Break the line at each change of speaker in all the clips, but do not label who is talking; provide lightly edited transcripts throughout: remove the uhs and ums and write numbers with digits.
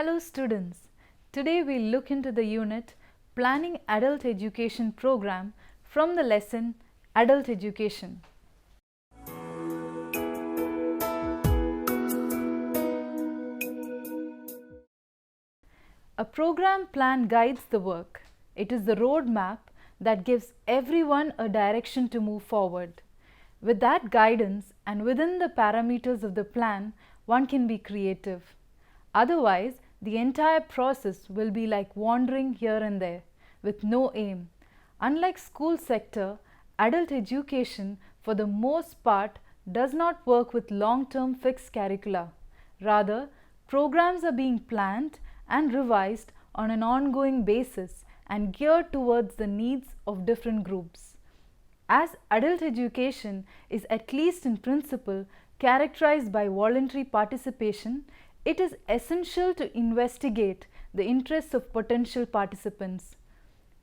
Hello students, today we'll look into the unit Planning Adult Education Program from the lesson Adult Education. A program plan guides the work. It is the roadmap that gives everyone a direction to move forward. With that guidance and within the parameters of the plan, one can be creative. Otherwise, the entire process will be like wandering here and there with no aim. Unlike school sector, adult education for the most part does not work with long-term fixed curricula. Rather, programs are being planned and revised on an ongoing basis and geared towards the needs of different groups. As adult education is, at least in principle, characterized by voluntary participation, it is essential to investigate the interests of potential participants.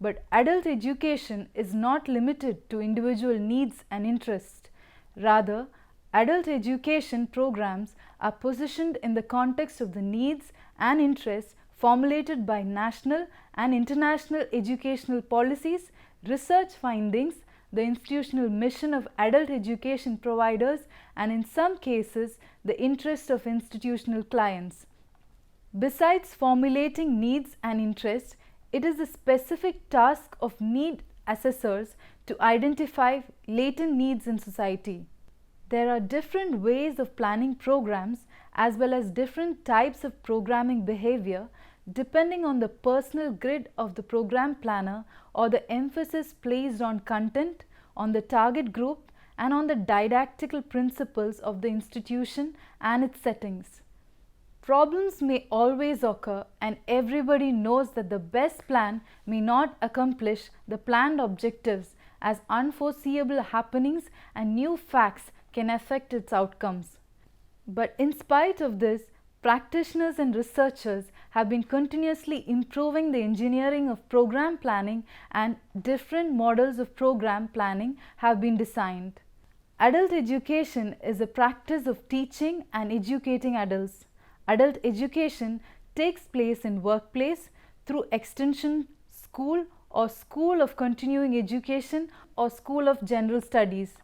But adult education is not limited to individual needs and interests. Rather, adult education programs are positioned in the context of the needs and interests formulated by national and international educational policies, research findings, the institutional mission of adult education providers, and in some cases, the interest of institutional clients. Besides formulating needs and interests, it is the specific task of need assessors to identify latent needs in society. There are different ways of planning programs as well as different types of programming behavior depending on the personal grid of the program planner or the emphasis placed on content, on the target group, and on the didactical principles of the institution and its settings. Problems may always occur, and everybody knows that the best plan may not accomplish the planned objectives, as unforeseeable happenings and new facts can affect its outcomes. But in spite of this, practitioners and researchers have been continuously improving the engineering of program planning, and different models of program planning have been designed. Adult education is a practice of teaching and educating adults. Adult education takes place in workplace, through extension school or school of continuing education or school of general studies.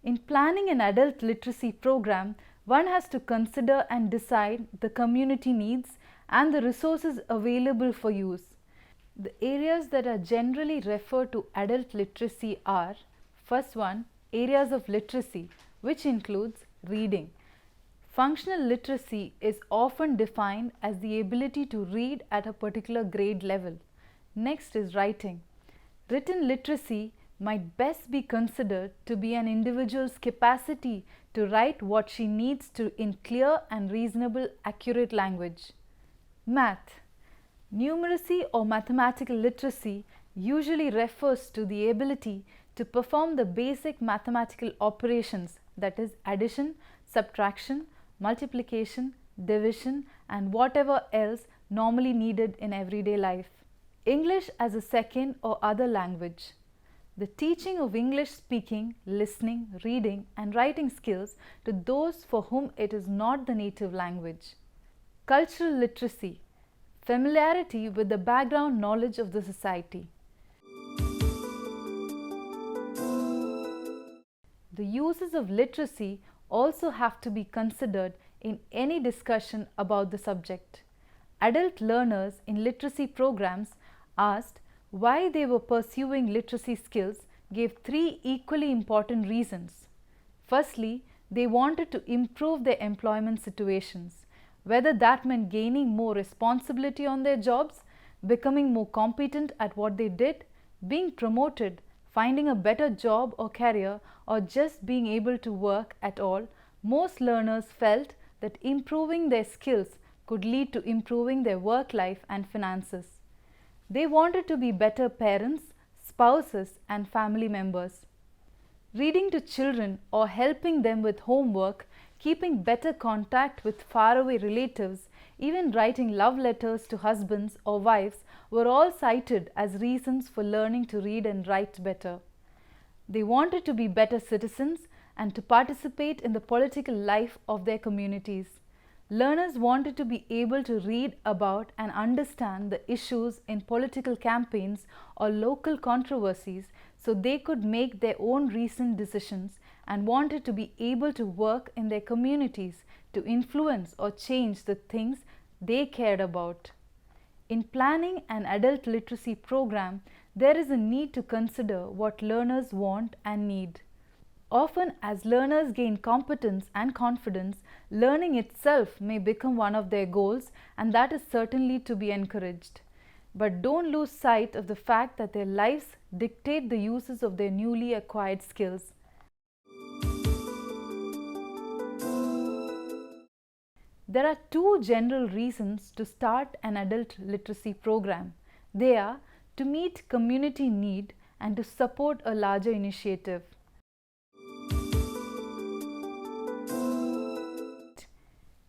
In planning an adult literacy program, one has to consider and decide the community needs and the resources available for use. The areas that are generally referred to adult literacy are: first one, areas of literacy, which includes reading. Functional literacy is often defined as the ability to read at a particular grade level. Next is writing. Written literacy might best be considered to be an individual's capacity to write what she needs to in clear and reasonable accurate language. Math. Numeracy or mathematical literacy usually refers to the ability to perform the basic mathematical operations, that is addition, subtraction, multiplication, division, and whatever else normally needed in everyday life. English as a second or other language. The teaching of English speaking, listening, reading, and writing skills to those for whom it is not the native language. Cultural literacy. Familiarity with the background knowledge of the society. The uses of literacy also have to be considered in any discussion about the subject. Adult learners in literacy programs, asked why they were pursuing literacy skills, gave three equally important reasons. Firstly, they wanted to improve their employment situations, whether that meant gaining more responsibility on their jobs, becoming more competent at what they did, being promoted, finding a better job or career, or just being able to work at all. Most learners felt that improving their skills could lead to improving their work life and finances. They wanted to be better parents, spouses, and family members. Reading to children or helping them with homework, keeping better contact with faraway relatives, even writing love letters to husbands or wives were all cited as reasons for learning to read and write better. They wanted to be better citizens and to participate in the political life of their communities. Learners wanted to be able to read about and understand the issues in political campaigns or local controversies so they could make their own recent decisions, and wanted to be able to work in their communities to influence or change the things they cared about. In planning an adult literacy program, there is a need to consider what learners want and need. Often, as learners gain competence and confidence, learning itself may become one of their goals, and that is certainly to be encouraged. But don't lose sight of the fact that their lives dictate the uses of their newly acquired skills. There are two general reasons to start an adult literacy program. They are to meet community need and to support a larger initiative.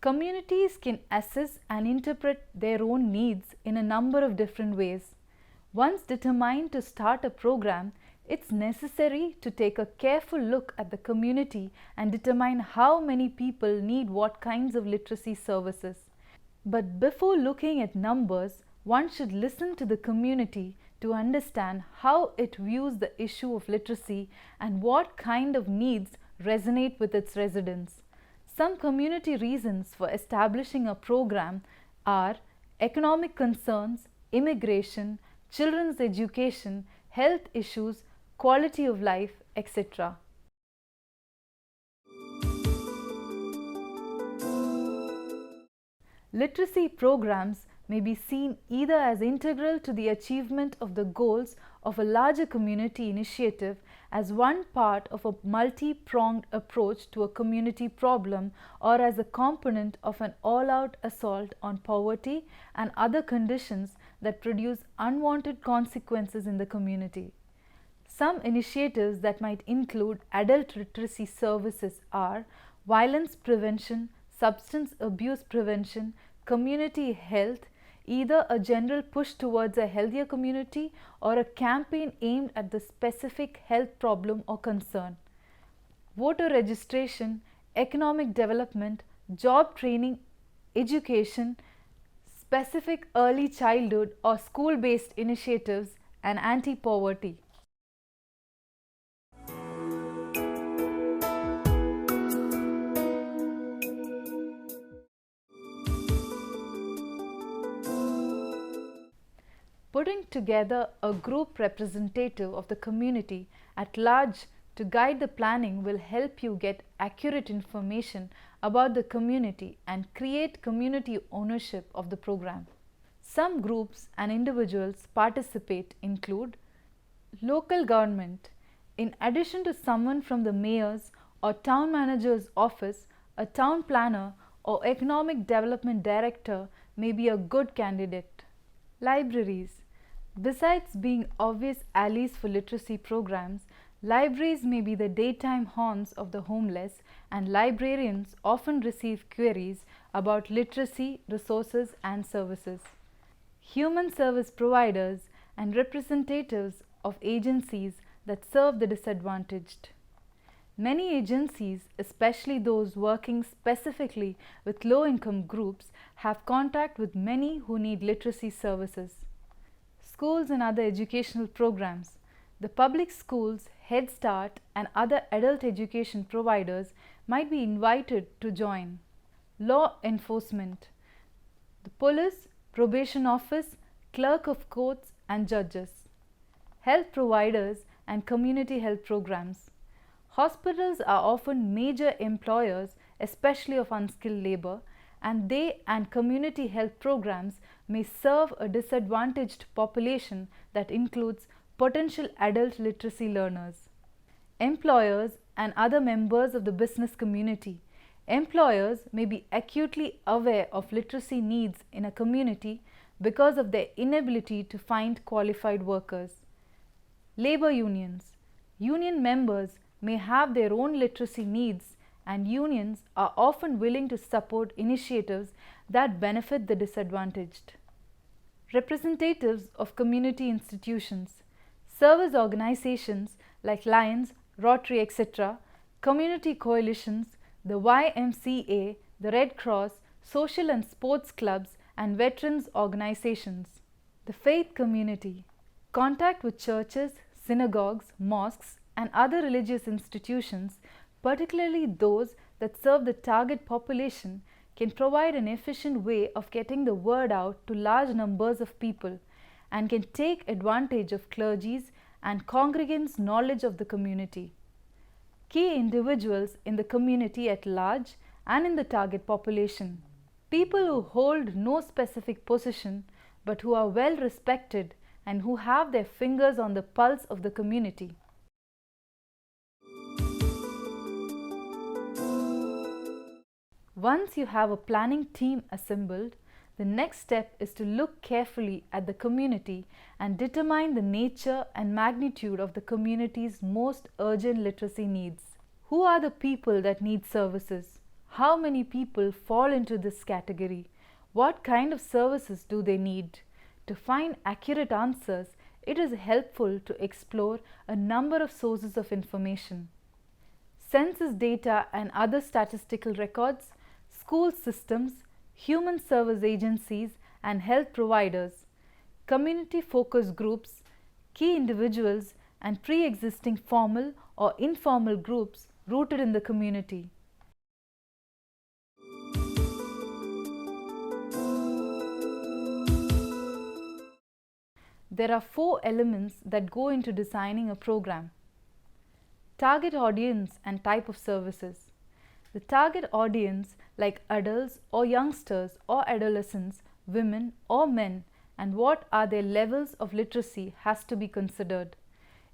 Communities can assess and interpret their own needs in a number of different ways. Once determined to start a program, it's necessary to take a careful look at the community and determine how many people need what kinds of literacy services. But before looking at numbers, one should listen to the community to understand how it views the issue of literacy and what kind of needs resonate with its residents. Some community reasons for establishing a program are economic concerns, immigration, children's education, health issues, quality of life, etc. Literacy programs may be seen either as integral to the achievement of the goals of a larger community initiative, as one part of a multi-pronged approach to a community problem, or as a component of an all-out assault on poverty and other conditions that produce unwanted consequences in the community. Some initiatives that might include adult literacy services are violence prevention, substance abuse prevention, community health, either a general push towards a healthier community or a campaign aimed at the specific health problem or concern, voter registration, economic development, job training, education, specific early childhood or school-based initiatives, and anti-poverty. Putting together a group representative of the community at large to guide the planning will help you get accurate information about the community and create community ownership of the program. Some groups and individuals participate include local government. In addition to someone from the mayor's or town manager's office, a town planner or economic development director may be a good candidate. Libraries. Besides being obvious allies for literacy programs, libraries may be the daytime haunts of the homeless, and librarians often receive queries about literacy, resources and services. Human service providers and representatives of agencies that serve the disadvantaged. Many agencies, especially those working specifically with low-income groups, have contact with many who need literacy services. Schools and other educational programs. The public schools, Head Start and other adult education providers might be invited to join. Law enforcement. The police, probation office, clerk of courts and judges. Health providers and community health programs. Hospitals are often major employers, especially of unskilled labor, and they and community health programs may serve a disadvantaged population that includes potential adult literacy learners. Employers and other members of the business community. Employers may be acutely aware of literacy needs in a community because of their inability to find qualified workers. Labor unions. Union members may have their own literacy needs, and unions are often willing to support initiatives that benefit the disadvantaged. Representatives of community institutions. Service organizations like Lions, Rotary, etc., community coalitions, the YMCA, the Red Cross, social and sports clubs, and veterans organizations. The faith community. Contact with churches, synagogues, mosques, and other religious institutions, particularly those that serve the target population, can provide an efficient way of getting the word out to large numbers of people and can take advantage of clergy's and congregants' knowledge of the community. Key individuals in the community at large and in the target population. People who hold no specific position but who are well respected and who have their fingers on the pulse of the community. Once you have a planning team assembled, the next step is to look carefully at the community and determine the nature and magnitude of the community's most urgent literacy needs. Who are the people that need services? How many people fall into this category? What kind of services do they need? To find accurate answers, it is helpful to explore a number of sources of information. Census data and other statistical records, school systems, human service agencies and health providers, community focus groups, key individuals and pre-existing formal or informal groups rooted in the community. There are 4 elements that go into designing a program. Target audience and type of services. The target audience, like adults or youngsters or adolescents, women or men, and what are their levels of literacy has to be considered.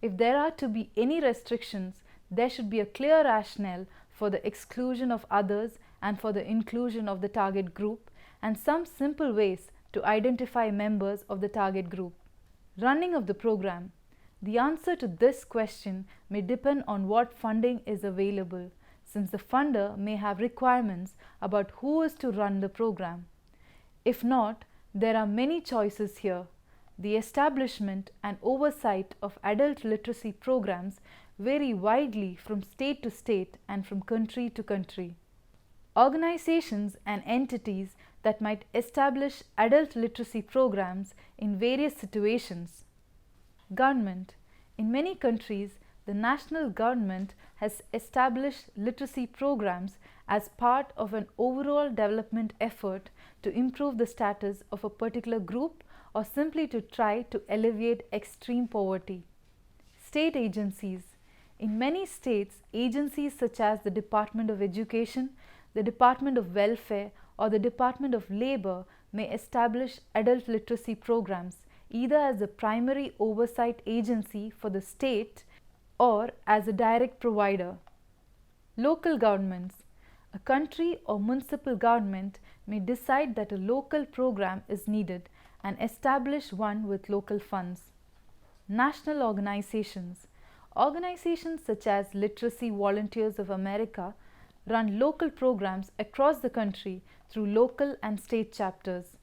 If there are to be any restrictions, there should be a clear rationale for the exclusion of others and for the inclusion of the target group, and some simple ways to identify members of the target group. Running of the program. The answer to this question may depend on what funding is available, since the funder may have requirements about who is to run the program. If not, there are many choices here. The establishment and oversight of adult literacy programs vary widely from state to state and from country to country. Organizations and entities that might establish adult literacy programs in various situations. Government. In many countries, the national government has established literacy programs as part of an overall development effort to improve the status of a particular group or simply to try to alleviate extreme poverty. State agencies. In many states, agencies such as the Department of Education, the Department of Welfare, or the Department of Labor may establish adult literacy programs either as a primary oversight agency for the state or as a direct provider. Local governments. A country or municipal government may decide that a local program is needed and establish one with local funds. National organizations. Organizations such as Literacy Volunteers of America run local programs across the country through local and state chapters.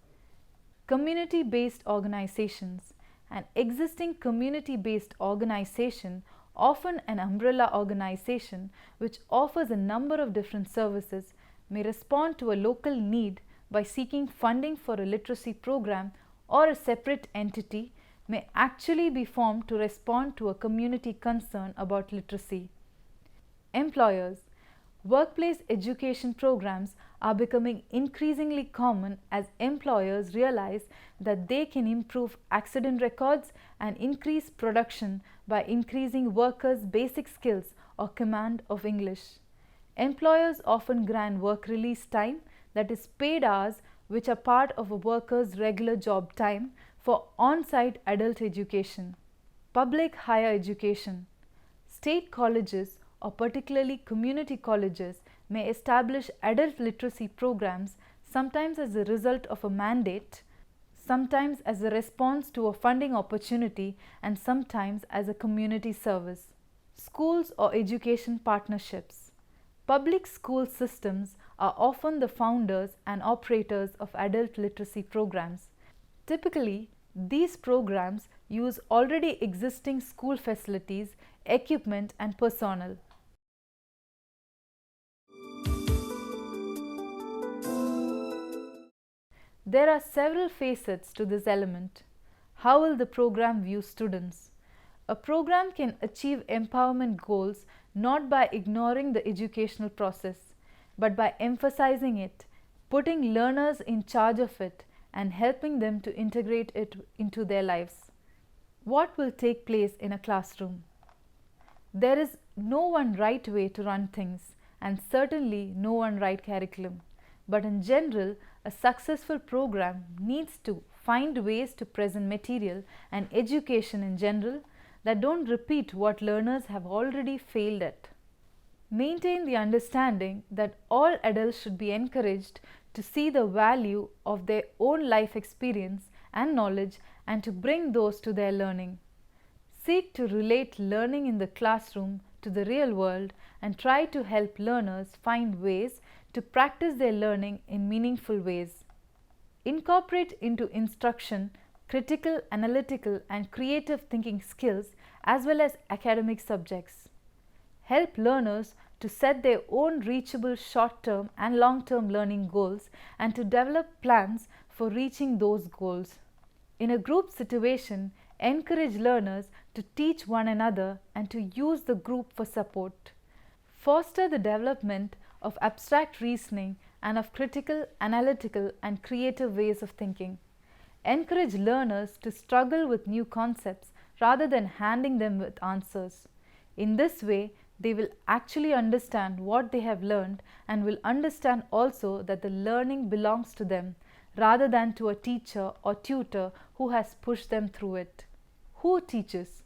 Community-based organizations. An existing community-based organization, often an umbrella organization which offers a number of different services, may respond to a local need by seeking funding for a literacy program, or a separate entity may actually be formed to respond to a community concern about literacy. Employers. Workplace education programs are becoming increasingly common as employers realize that they can improve accident records and increase production by increasing workers' basic skills or command of English. Employers often grant work release time, that is paid hours, which are part of a worker's regular job time, for on-site adult education. Public higher education. State colleges or particularly community colleges may establish adult literacy programs, sometimes as a result of a mandate, sometimes as a response to a funding opportunity, and sometimes as a community service. Schools or education partnerships. Public school systems are often the founders and operators of adult literacy programs. Typically, these programs use already existing school facilities, equipment and personnel. There are several facets to this element. How will the program view students? A program can achieve empowerment goals not by ignoring the educational process, but by emphasizing it, putting learners in charge of it, and helping them to integrate it into their lives. What will take place in a classroom? There is no one right way to run things, and certainly no one right curriculum. But in general, a successful program needs to find ways to present material and education in general that don't repeat what learners have already failed at. Maintain the understanding that all adults should be encouraged to see the value of their own life experience and knowledge and to bring those to their learning. Seek to relate learning in the classroom to the real world and try to help learners find ways to practice their learning in meaningful ways. Incorporate into instruction critical, analytical, and creative thinking skills as well as academic subjects. Help learners to set their own reachable short-term and long-term learning goals and to develop plans for reaching those goals. In a group situation, encourage learners to teach one another and to use the group for support. Foster the development of abstract reasoning and of critical, analytical, and creative ways of thinking. Encourage learners to struggle with new concepts rather than handing them with answers. In this way, they will actually understand what they have learned and will understand also that the learning belongs to them rather than to a teacher or tutor who has pushed them through it. Who teaches?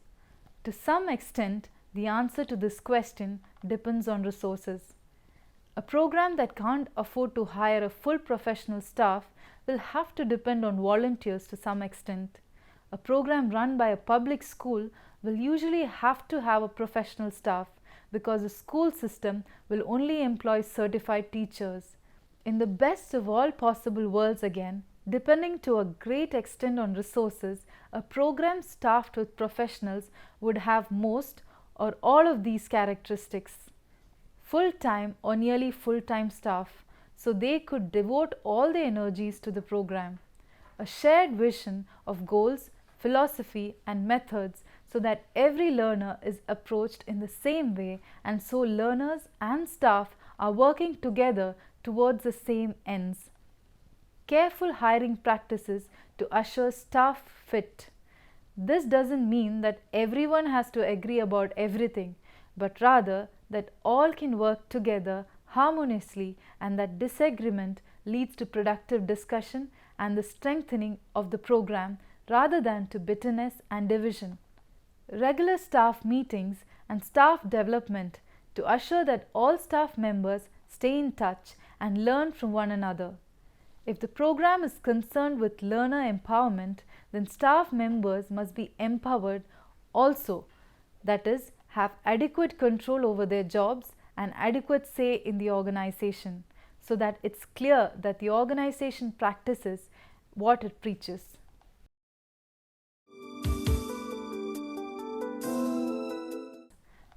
To some extent, the answer to this question depends on resources. A program that can't afford to hire a full professional staff will have to depend on volunteers to some extent. A program run by a public school will usually have to have a professional staff because the school system will only employ certified teachers. In the best of all possible worlds again, depending to a great extent on resources, a program staffed with professionals would have most or all of these characteristics. Full-time or nearly full-time staff, so they could devote all their energies to the program. A shared vision of goals, philosophy, and methods so that every learner is approached in the same way and so learners and staff are working together towards the same ends. Careful hiring practices to assure staff fit. This doesn't mean that everyone has to agree about everything, but rather that all can work together harmoniously and that disagreement leads to productive discussion and the strengthening of the program rather than to bitterness and division. Regular staff meetings and staff development to assure that all staff members stay in touch and learn from one another. If the program is concerned with learner empowerment, then staff members must be empowered also, that is, have adequate control over their jobs and adequate say in the organization, so that it's clear that the organization practices what it preaches.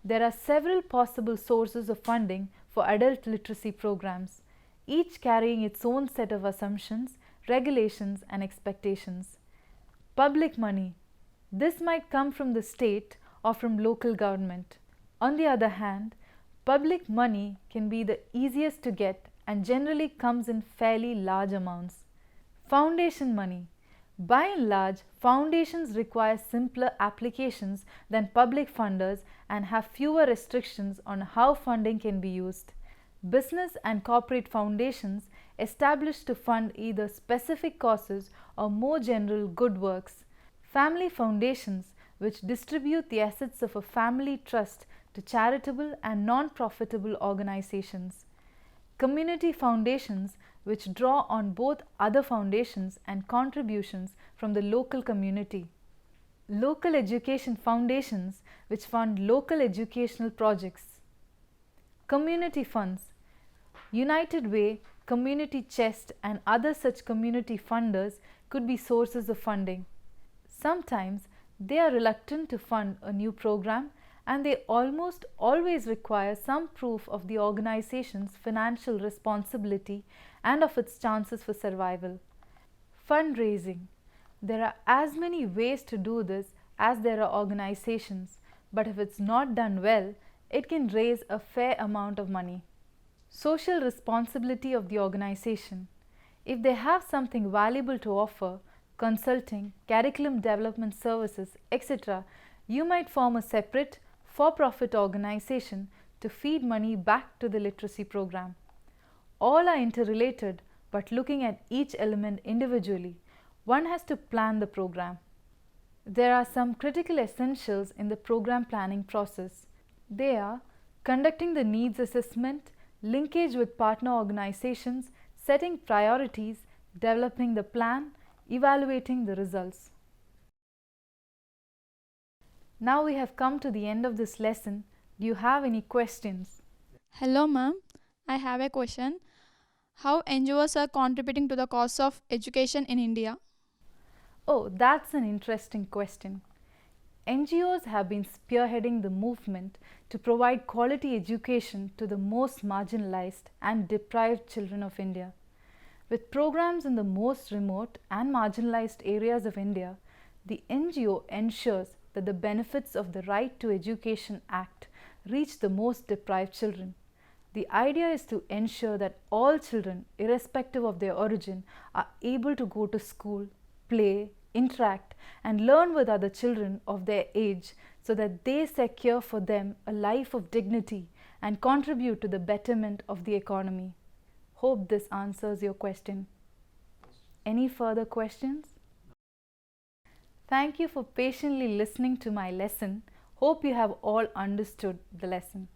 There are several possible sources of funding for adult literacy programs, each carrying its own set of assumptions, regulations, and expectations. Public money. This might come from the state or from local government. On the other hand, public money can be the easiest to get and generally comes in fairly large amounts. Foundation money. By and large, foundations require simpler applications than public funders and have fewer restrictions on how funding can be used. Business and corporate foundations established to fund either specific causes or more general good works. Family foundations, which distribute the assets of a family trust to charitable and non-profitable organizations. Community foundations, which draw on both other foundations and contributions from the local community. Local education foundations, which fund local educational projects. Community funds. United Way, Community Chest, and other such community funders could be sources of funding. Sometimes they are reluctant to fund a new program and they almost always require some proof of the organization's financial responsibility and of its chances for survival. Fundraising. There are as many ways to do this as there are organizations, but if it's not done well, it can raise a fair amount of money. Social responsibility of the organization. If they have something valuable to offer, consulting, curriculum development services, etc., you might form a separate, for-profit organization to feed money back to the literacy program. All are interrelated, but looking at each element individually, one has to plan the program. There are some critical essentials in the program planning process. They are conducting the needs assessment, linkage with partner organizations, setting priorities, developing the plan, evaluating the results. Now we have come to the end of this lesson. Do you have any questions?
Hello, ma'am. I have a question. How NGOs are contributing to the cost of education in India?
Oh, that's an interesting question. NGOs have been spearheading the movement to provide quality education to the most marginalized and deprived children of India. With programs in the most remote and marginalized areas of India, the NGO ensures that the benefits of the Right to Education Act reach the most deprived children. The idea is to ensure that all children, irrespective of their origin, are able to go to school, play, interact, and learn with other children of their age so that they secure for them a life of dignity and contribute to the betterment of the economy. Hope this answers your question. Any further questions? Thank you for patiently listening to my lesson. Hope you have all understood the lesson.